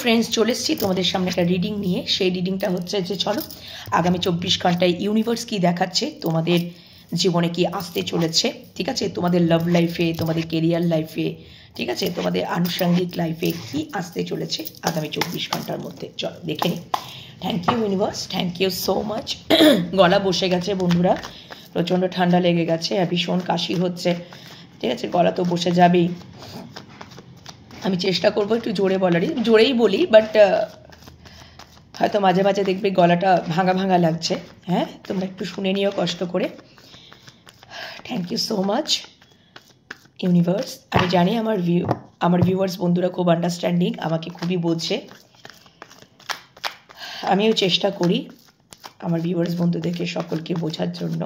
Friends, চলে এসেছি তোমাদের সামনে একটা রিডিং নিয়ে। সেই রিডিংটা হচ্ছে যে চলো আগামী 24 ঘন্টায় ইউনিভার্স কি দেখাচ্ছে, তোমাদের জীবনে কি আসতে চলেছে, ঠিক আছে, তোমাদের লাভ লাইফে, তোমাদের কেরিয়ার লাইফে, ঠিক আছে, তোমাদের আনুষঙ্গিক লাইফে কি আসতে চলেছে আগামী 24 ঘন্টার মধ্যে। চলো দেখে নিই। Thank you universe, thank you so much. গলা বসে গেছে বন্ধুরা, প্রচণ্ড ঠান্ডা লেগে গেছে আর ভীষণ কাশি হচ্ছে, ঠিক আছে, গলা তো বসে যাবেই। আমি চেষ্টা করবো একটু জোরে বলারই, জোরেই বলি, বাট হয়তো মাঝে মাঝে দেখবে গলাটা ভাঙা ভাঙা লাগছে। হ্যাঁ, তোমরা একটু শুনে নিও কষ্ট করে। Thank you so much universe. আমি জানি আমার ভিউয়ার্স বন্ধুরা খুব আন্ডারস্ট্যান্ডিং, আমাকে খুবই বোঝে। আমিও চেষ্টা করি আমার ভিউয়ার্স বন্ধুদেরকে সকলকে বোঝার জন্য।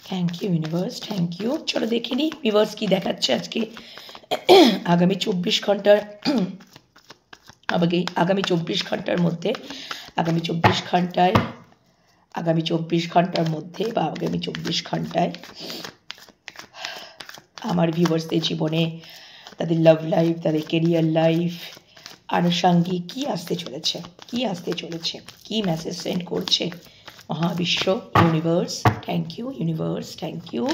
Thank you universe, thank you. চলো দেখে নিই ভিউয়ার্স কি দেখাচ্ছে আজকে আগামী 24 ঘন্টার আগামী 24 ঘন্টার মধ্যে, আগামী 24 ঘন্টার মধ্যে বা আগামী 24 ঘন্টায় আমার ভিউয়ার্সদের জীবনে তাদের লাভ লাইফ, তাদের কেরিয়ার লাইফ, আনুষঙ্গিক কি আসতে চলেছে, কি মেসেজ সেন্ড করছে মহাবিশ্ব, universe. Thank you universe, thank you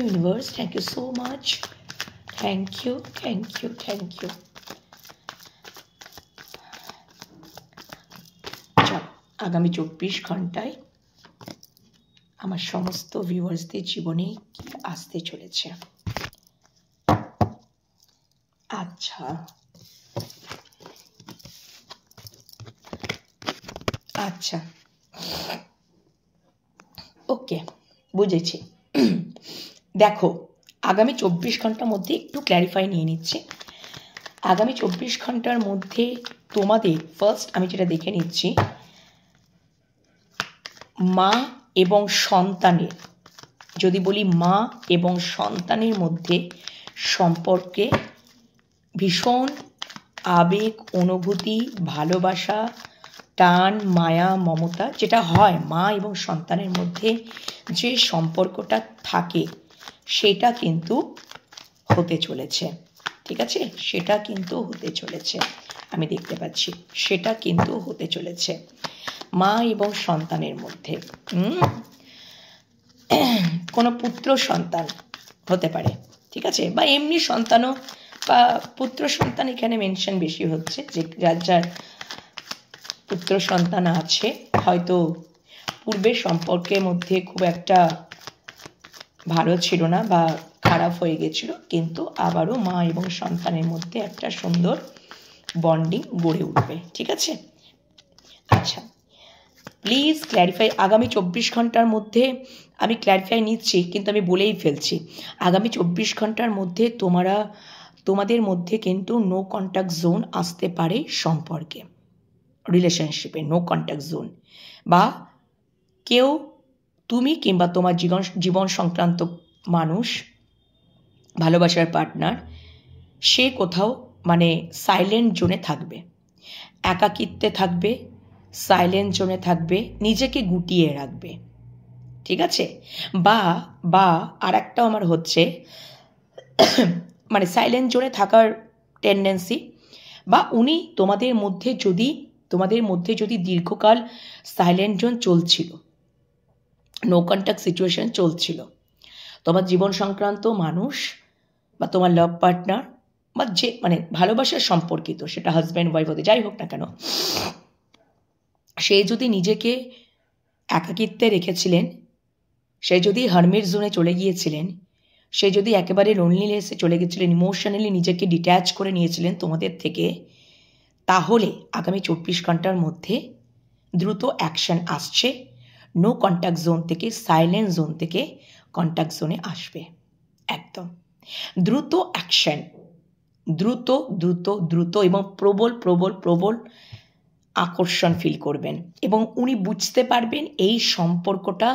universe, thank you so much, thank you. আগামী 24 ঘন্টায় আমার সমস্ত ভিউয়ার্সদের জীবনে কি আসতে চলেছে। আচ্ছা ওকে, বুঝেছি। দেখো, আগামী 24 ঘন্টার মধ্যে একটু ক্ল্যারিফাই নিয়ে নিচ্ছি। আগামী 24 ঘন্টার মধ্যে তোমাদের ফার্স্ট আমি যেটা দেখে নিচ্ছি, মা এবং সন্তানের, যদি বলি মা এবং সন্তানের মধ্যে সম্পর্কে ভীষণ আবেগ, অনুভূতি, ভালোবাসা, টান, মায়া, মমতা যেটা হয় মা এবং সন্তানের মধ্যে, যে সম্পর্কটা থাকে সেটা কিন্তু হতে চলেছে, ঠিক আছে, সেটা কিন্তু হতে চলেছে। আমি দেখতে পাচ্ছি সেটা কিন্তু হতে চলেছে মা এবং সন্তানের মধ্যে। কোনো পুত্র সন্তান হতে পারে, ঠিক আছে, বা এমনি সন্তানও, বা পুত্র সন্তান এখানে মেনশন বেশি হচ্ছে, যে যার পুত্র সন্তান আছে হয়তো পূর্বের সম্পর্কের মধ্যে খুব একটা ভালো ছিল না বা খারাপ হয়ে গেছিল, কিন্তু আবারও মা এবং সন্তানের মধ্যে একটা সুন্দর বন্ডিং গড়ে উঠবে, ঠিক আছে। আচ্ছা, প্লিজ ক্ল্যারিফাই। আগামী 24 ঘন্টার মধ্যে আমি ক্ল্যারিফাই নিচ্ছি, কিন্তু আমি বলেই ফেলছি, আগামী 24 ঘন্টার মধ্যে তোমাদের মধ্যে কিন্তু নো কন্ট্যাক্ট জোন আসতে পারে সম্পর্কে, রিলেশনশিপে নো কন্ট্যাক্ট জোন, বা কেউ, তুমি কিংবা তোমার জীবন সংক্রান্ত মানুষ, ভালোবাসার পার্টনার, সে কোথাও মানে সাইলেন্ট জোনে থাকবে, একাকিত্বে থাকবে, সাইলেন্ট জোনে থাকবে, নিজেকে গুটিয়ে রাখবে, ঠিক আছে। বা আর একটা আমার হচ্ছে মানে সাইলেন্ট জোনে থাকার টেন্ডেন্সি, বা উনি তোমাদের মধ্যে যদি দীর্ঘকাল সাইলেন্ট জোন চলছিল, নো কন্ট্যাক্ট সিচুয়েশন চলছিল, তোমার জীবন সংক্রান্ত মানুষ বা তোমার লাভ পার্টনার বা যে মানে ভালোবাসার সম্পর্কিত, সেটা হাজব্যান্ড ওয়াইফ হতে যাই হোক না কেন, সে যদি নিজেকে একাকিত্বে রেখেছিলেন, সে যদি হারমিট জোনে চলে গিয়েছিলেন, সে যদি একেবারে লোনলিনেসে চলে গেছিলেন, ইমোশনালি নিজেকে ডিট্যাচ করে নিয়েছিলেন তোমাদের থেকে, তাহলে আগামী 24 ঘন্টার মধ্যে দ্রুত অ্যাকশন আসছে, নো কন্ট্যাক্ট জোন থেকে সাইলেন্ট জোন থেকে কন্ট্যাক্ট জোনে আসবে, একদম দ্রুত অ্যাকশন, দ্রুত এবং প্রবল আকর্ষণ ফিল করবেন, এবং উনি বুঝতে পারবেন এই সম্পর্কটা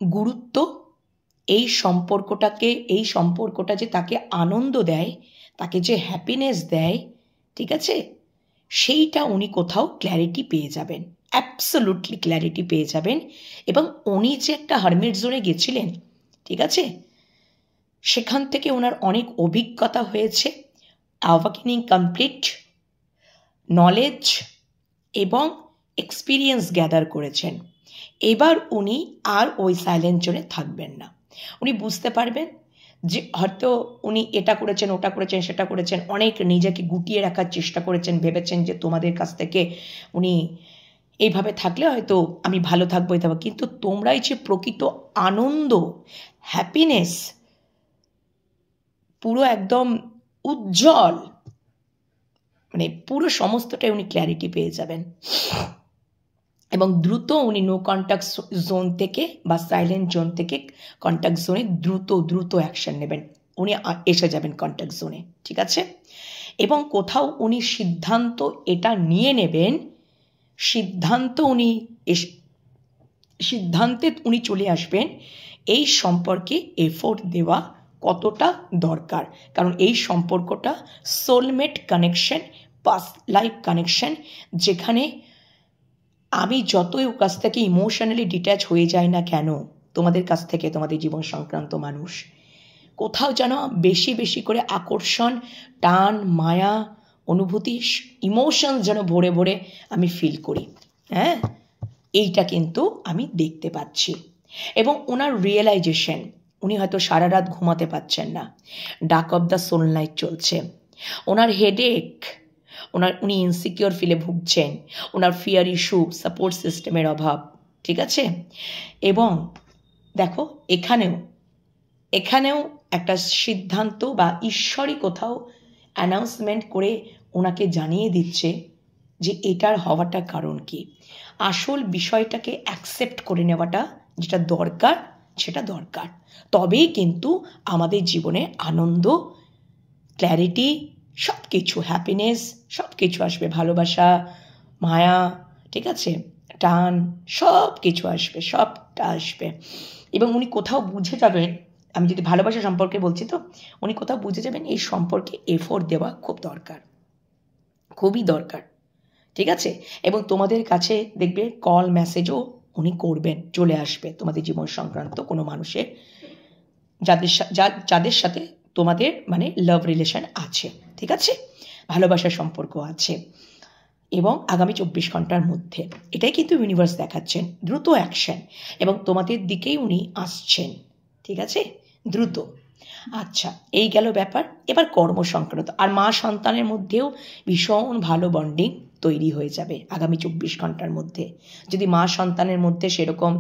গুরুত্ব, এই সম্পর্কটা যে তাকে আনন্দ দেয়, তাকে যে হ্যাপিনেস দেয়, ঠিক আছে, সেইটা উনি কোথাও ক্ল্যারিটি পেয়ে যাবেন, অ্যাবসোলুটলি ক্ল্যারিটি পেয়ে যাবেন। এবং উনি যে একটা হারমিট জোনে গেছিলেন, ঠিক আছে, সেখান থেকে ওনার অনেক অভিজ্ঞতা হয়েছে, অ্যাওয়াকেনিং কমপ্লিট নলেজ এবং এক্সপিরিয়েন্স গ্যাদার করেছেন। এবার উনি আর ওই সাইলেন্ট জোনে থাকবেন না। উনি বুঝতে পারবেন যে হয়তো উনি এটা করেছেন, ওটা করেছেন, সেটা করেছেন, অনেক নিজেকে গুটিয়ে রাখার চেষ্টা করেছেন, ভেবেছেন যে তোমাদের কাছ থেকে উনি এইভাবে থাকলে হয়তো আমি ভালো থাকবো, কিন্তু তোমরাই যে প্রকৃত আনন্দ, হ্যাপিনেস, পুরো একদম উজ্জ্বল, মানে পুরো সমস্তটাই উনি ক্ল্যারিটি পেয়ে যাবেন। এবং দ্রুত উনি নো কন্ট্যাক্ট জোন থেকে বা সাইলেন্ট জোন থেকে কন্ট্যাক্ট জোনে দ্রুত অ্যাকশন নেবেন। উনি এসে যাবেন কন্ট্যাক্ট জোনে, ঠিক আছে? এবং কোথাও উনি সিদ্ধান্ত এটা নিয়ে নেবেন, সিদ্ধান্তে উনি চলে আসবেন এই সম্পর্কে এফোর্ট দেওয়া কতটা দরকার। কারণ এই সম্পর্কটা soulmate connection, past life connection, যেখানে আমি যতই ওর কাছ থেকে ইমোশনালি ডিট্যাচ হয়ে যাই না কেন, তোমাদের কাছ থেকে, তোমাদের জীবন সংক্রান্ত মানুষ, কোথাও যেন বেশি বেশি করে আকর্ষণ, টান, মায়া, অনুভূতি, ইমোশন যেন ভরে ভরে আমি ফিল করি। হ্যাঁ, এইটা কিন্তু আমি দেখতে পাচ্ছি। এবং ওনার রিয়েলাইজেশন, উনি হয়তো সারা রাত ঘুমাতে পারছেন না, ডাক অফ দ্য সোল নাইট চলছে, ওনার হেডেক, উনি ইনসিকিওর ফিলে ভুগছেন, ওনার ফিয়ার ইস্যু, সাপোর্ট সিস্টেমের অভাব, ঠিক আছে? এবং দেখো এখানেও একটা সিদ্ধান্ত বা ঈশ্বরই কোথাও অ্যানাউন্সমেন্ট করে ওনাকে জানিয়ে দিচ্ছে যে এটার হওয়াটা কারণ কি। আসল বিষয়টাকে অ্যাকসেপ্ট করে নেওয়াটা যেটা দরকার, সেটা দরকার। তবেই কিন্তু আমাদের জীবনে আনন্দ, ক্ল্যারিটি, সব কিছু, হ্যাপিনেস, সব কিছু আসবে, ভালোবাসা, মায়া, ঠিক আছে, টান, সব কিছু আসবে, সবটা আসবে। এবং উনি কোথাও বুঝে যাবেন, আমি যদি ভালোবাসা সম্পর্কে বলছি, তো উনি কোথাও বুঝে যাবেন এই সম্পর্কে এফোর্ট দেওয়া খুব দরকার, খুবই দরকার, ঠিক আছে? এবং তোমাদের কাছে দেখবে কল, মেসেজও উনি করবেন, চলে আসবে তোমাদের জীবন সংক্রান্ত কোনো মানুষের, যাদের সাথে তোমাদের মানে লাভ রিলেশন আছে, ঠিক আছে, ভালোবাসার সম্পর্ক আছে। এবং আগামী 24 ঘন্টার মধ্যে এটাই কিন্তু ইউনিভার্স দেখাচ্ছেন, দ্রুত অ্যাকশন, এবং তোমাদের দিকেই উনি আসছেন, ঠিক আছে, দ্রুত। আচ্ছা, এই গেল ব্যাপার। এবার কর্ম সংক্রান্ত আর মা সন্তানের মধ্যেও ভীষণ ভালো বন্ডিং তৈরি হয়ে যাবে আগামী 24 ঘন্টার মধ্যে। যদি মা সন্তানের মধ্যে সেরকম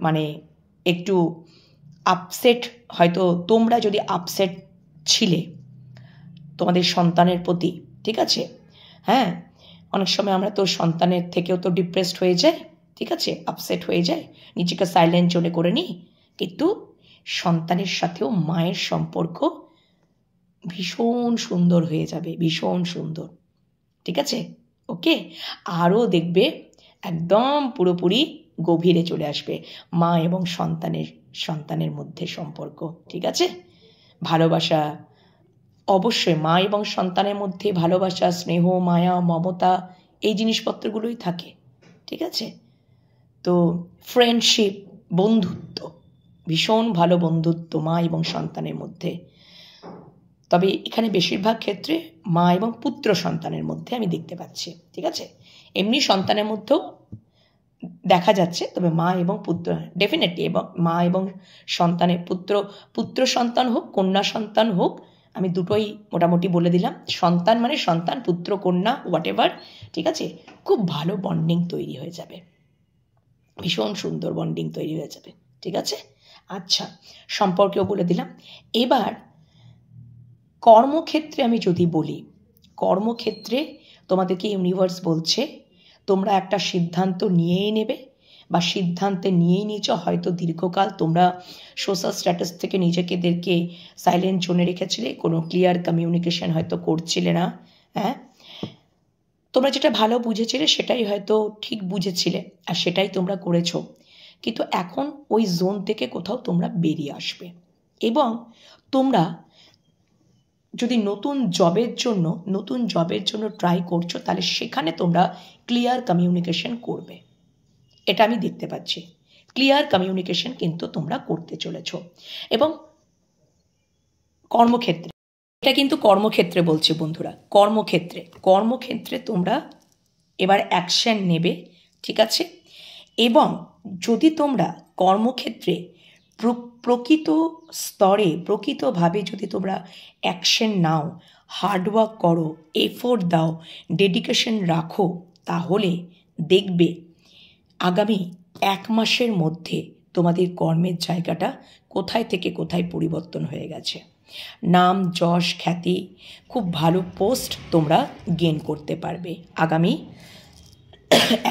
মানে একটু আপসেট, হয়তো তোমরা যদি আপসেট ছিলে তোমাদের সন্তানের প্রতি, ঠিক আছে, হ্যাঁ, অনেক সময় আমরা তো সন্তানের থেকেও তো ডিপ্রেসড হয়ে যাই, ঠিক আছে, আপসেট হয়ে যায়, নিজেকে সাইলেন্ট জোনে করে নিই, কিন্তু সন্তানের সাথেও মায়ের সম্পর্ক ভীষণ সুন্দর হয়ে যাবে, ভীষণ সুন্দর, ঠিক আছে, ওকে। আরও দেখবে একদম পুরোপুরি গভীরে চলে আসবে মা এবং সন্তানের মধ্যে সম্পর্ক, ঠিক আছে। ভালোবাসা, অবশ্যই মা এবং সন্তানের মধ্যে ভালোবাসা, স্নেহ, মায়া, মমতা, এই জিনিসপত্রগুলোই থাকে, ঠিক আছে। তো ফ্রেন্ডশিপ, বন্ধুত্ব, ভীষণ ভালো বন্ধুত্ব মা এবং সন্তানের মধ্যে। তবে এখানে বেশিরভাগ ক্ষেত্রে মা এবং পুত্র সন্তানের মধ্যে আমি দেখতে পাচ্ছি, ঠিক আছে। এমনি সন্তানের মধ্যেও দেখা যাচ্ছে, তবে মা এবং পুত্র ডেফিনেটলি, এবং মা এবং সন্তানের পুত্র সন্তান হোক, কন্যা সন্তান হোক, আমি দুটোই মোটামুটি বলে দিলাম। সন্তান মানে সন্তান, পুত্র, কন্যা, হোয়াট এভার, ঠিক আছে, খুব ভালো বন্ডিং তৈরি হয়ে যাবে, ভীষণ সুন্দর বন্ডিং তৈরি হয়ে যাবে, ঠিক আছে। আচ্ছা, সম্পর্কেও বলে দিলাম। এবার কর্মক্ষেত্রে আমি যদি বলি, কর্মক্ষেত্রে তোমাদেরকে ইউনিভার্স বলছে তোমরা একটা সিদ্ধান্ত নিয়েই নেবে, বা সিদ্ধান্তে নিয়েই নিয়েছ, হয়তো দীর্ঘকাল তোমরা সোশ্যাল স্ট্যাটাস থেকে নিজেদেরকে সাইলেন্ট জোনে রেখেছিলে, কোনো ক্লিয়ার কমিউনিকেশন হয়তো করছিলে না, হ্যাঁ, তোমরা যেটা ভালো বুঝেছিলে সেটাই হয়তো ঠিক বুঝেছিলে আর সেটাই তোমরা করেছো, কিন্তু এখন ওই জোন থেকে কোথাও তোমরা বেরিয়ে আসবে। এবং তোমরা যদি নতুন জবের জন্য ট্রাই করছো, তাহলে সেখানে তোমরা ক্লিয়ার কমিউনিকেশন করবে, এটা আমি দেখতে পাচ্ছি। ক্লিয়ার কমিউনিকেশন কিন্তু তোমরা করতে চলেছো। এবং কর্মক্ষেত্রে এটা কিন্তু কর্মক্ষেত্রে বলছি বন্ধুরা, কর্মক্ষেত্রে তোমরা এবার অ্যাকশন নেবে, ঠিক আছে। এবং যদি তোমরা কর্মক্ষেত্রে প্রকৃত স্তরে প্রকৃতভাবে যদি তোমরা অ্যাকশন নাও, হার্ডওয়ার্ক করো, এফোর্ট দাও, ডেডিকেশন রাখো, তাহলে দেখবে আগামী 1 মাসের মধ্যে তোমাদের কর্মের জায়গাটা কোথায় থেকে কোথায় পরিবর্তন হয়ে গেছে। নাম, যশ, খ্যাতি, খুব ভালো পোস্ট তোমরা গেইন করতে পারবে আগামী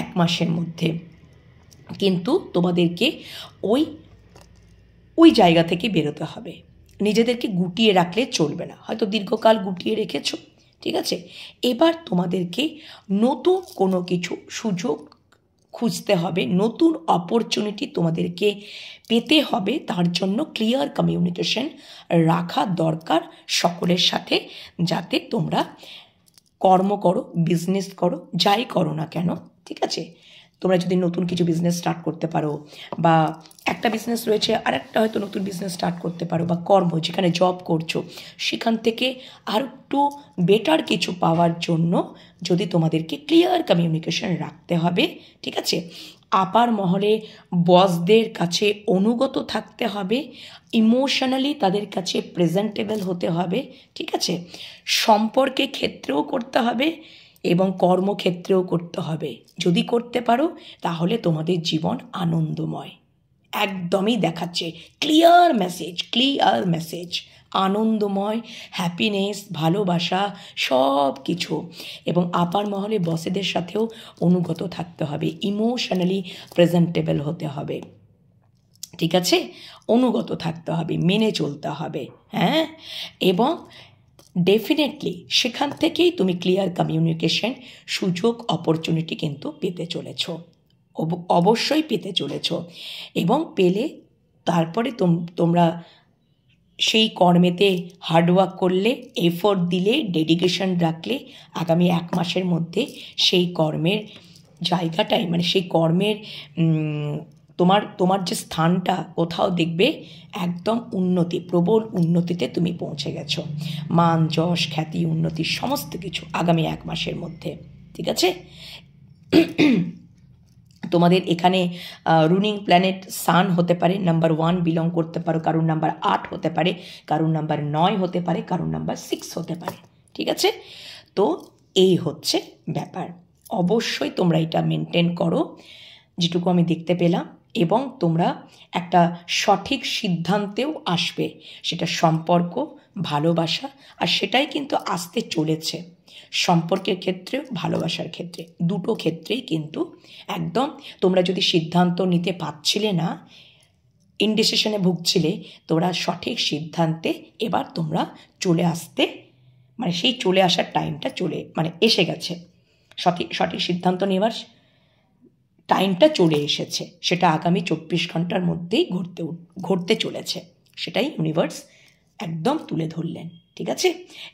1 মাসের মধ্যে। কিন্তু তোমাদেরকে ওই জায়গা থেকে বেরোতে হবে, নিজেদেরকে গুটিয়ে রাখলে চলবে না। হয়তো দীর্ঘকাল গুটিয়ে রেখেছো, ঠিক আছে, এবার তোমাদেরকে নতুন কোনো কিছু সুযোগ খুঁজতে হবে, নতুন অপরচুনিটি তোমাদেরকে পেতে হবে। তার জন্য ক্লিয়ার কমিউনিকেশন রাখা দরকার সকলের সাথে, যাতে তোমরা কর্ম করো, বিজনেস করো, যাই করো না কেন, ঠিক আছে। তোমরা যদি নতুন কিছু বিজনেস স্টার্ট করতে পারো, বা একটা বিজনেস রয়েছে আর একটা হয়তো নতুন বিজনেস স্টার্ট করতে পারো, বা কর্ম যেখানে জব করছো সেখান থেকে আর একটু বেটার কিছু পাওয়ার জন্য যদি তোমাদেরকে ক্লিয়ার কমিউনিকেশন রাখতে হবে, ঠিক আছে। আপার মহলে বসদের কাছে অনুগত থাকতে হবে, ইমোশনালি তাদের কাছে প্রেজেন্টেবল হতে হবে, ঠিক আছে। সম্পর্কে ক্ষেত্রেও করতে হবে এবং কর্মক্ষেত্রেও করতে হবে। যদি করতে পারো তাহলে তোমাদের জীবন আনন্দময়, একদমই দেখাচ্ছে ক্লিয়ার মেসেজ, আনন্দময়, হ্যাপিনেস, ভালোবাসা, সব কিছু। এবং আপার মহলে বসেদের সাথেও অনুগত থাকতে হবে, ইমোশনালি প্রেজেন্টেবল হতে হবে, ঠিক আছে, অনুগত থাকতে হবে, মেনে চলতে হবে, হ্যাঁ। এবং ডেফিনেটলি সেখান থেকেই তুমি ক্লিয়ার কমিউনিকেশন, সুযোগ, অপরচুনিটি কিন্তু পেতে চলেছ, অবশ্যই পেতে চলেছ। এবং পেলে তারপরে তোমরা সেই কর্মেতে হার্ডওয়ার্ক করলে, এফোর্ট দিলে, ডেডিকেশন রাখলে আগামী 1 মাসের মধ্যে সেই কর্মের জায়গাটাই, মানে সেই কর্মের তোমার যে স্থানটা কোথাও দেখবে একদম উন্নতি, প্রবল উন্নতিতে তুমি পৌঁছে গেছো। মান, যশ, খ্যাতি, উন্নতি সমস্ত কিছু আগামী 1 মাসের মধ্যে, ঠিক আছে। তোমাদের এখানে রুলিং প্ল্যানেট সান হতে পারে, নাম্বার 1 বিলং করতে পারো, কারোর নাম্বার 8 হতে পারে, কারোর নাম্বার 9 হতে পারে, কারোর নাম্বার 6 হতে পারে, ঠিক আছে। তো এই হচ্ছে ব্যাপার, অবশ্যই তোমরা এটা মেনটেন করো যেটুকু আমি দেখতে পেলাম। এবং তোমরা একটা সঠিক সিদ্ধান্তেও আসবে, সেটা সম্পর্ক, ভালোবাসা, আর সেটাই কিন্তু আসতে চলেছে। সম্পর্কের ক্ষেত্রেও ভালোবাসার ক্ষেত্রে, দুটো ক্ষেত্রেই কিন্তু একদম তোমরা যদি সিদ্ধান্ত নিতে পারছিলে না, ইনডিসিশনে ভুগছিলে, তোমরা সঠিক সিদ্ধান্তে এবার তোমরা চলে আসতে, মানে সেই চলে আসার টাইমটা এসে গেছে। সঠিক সিদ্ধান্ত নেওয়ার টাইমটা চলে এসেছে, সেটা আগামী 24 ঘন্টার মধ্যেই ঘটতে চলেছে, সেটাই ইউনিভার্স একদম তুলে ধরলেন, ঠিক আছে।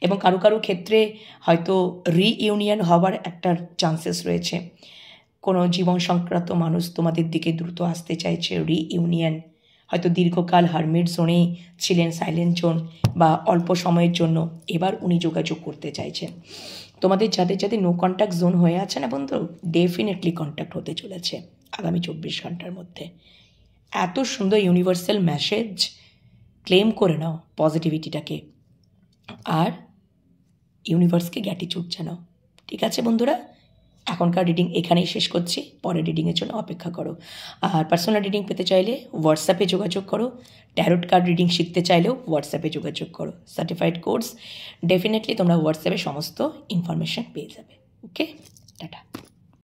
এবং কারো কারো ক্ষেত্রে হয়তো রিইউনিয়ন হওয়ার একটা চান্সেস রয়েছে, কোনো জীবন সংক্রান্ত মানুষ তোমাদের দিকে দ্রুত আসতে চাইছে, রিইউনিয়ন, হয়তো দীর্ঘকাল হারমিট জোনেই ছিলেন, সাইলেন্ট জোন, বা অল্প সময়ের জন্য, এবার উনি যোগাযোগ করতে চাইছেন। তোমাদের যাদের নো কন্ট্যাক্ট জোন হয়ে আছে না বন্ধু, ডেফিনেটলি কন্ট্যাক্ট হতে চলেছে আগামী 24 ঘন্টার মধ্যে। এত সুন্দর ইউনিভার্সাল মেসেজ, ক্লেম করে নাও পজিটিভিটিটাকে, আর ইউনিভার্সকে গ্র্যাটিটিউড জানাও, ঠিক আছে বন্ধুরা। এখনকার রিডিং এখানেই শেষ করছি, পরের রিডিংয়ের জন্য অপেক্ষা করো। আর পার্সোনাল রিডিং পেতে চাইলে হোয়াটসঅ্যাপে যোগাযোগ করো, ট্যারোট কার্ড রিডিং শিখতে চাইলেও হোয়াটসঅ্যাপে যোগাযোগ করো, সার্টিফাইড কোর্স, ডেফিনেটলি তোমরা হোয়াটসঅ্যাপে সমস্ত ইনফরমেশন পেয়ে যাবে। ওকে, টাটা।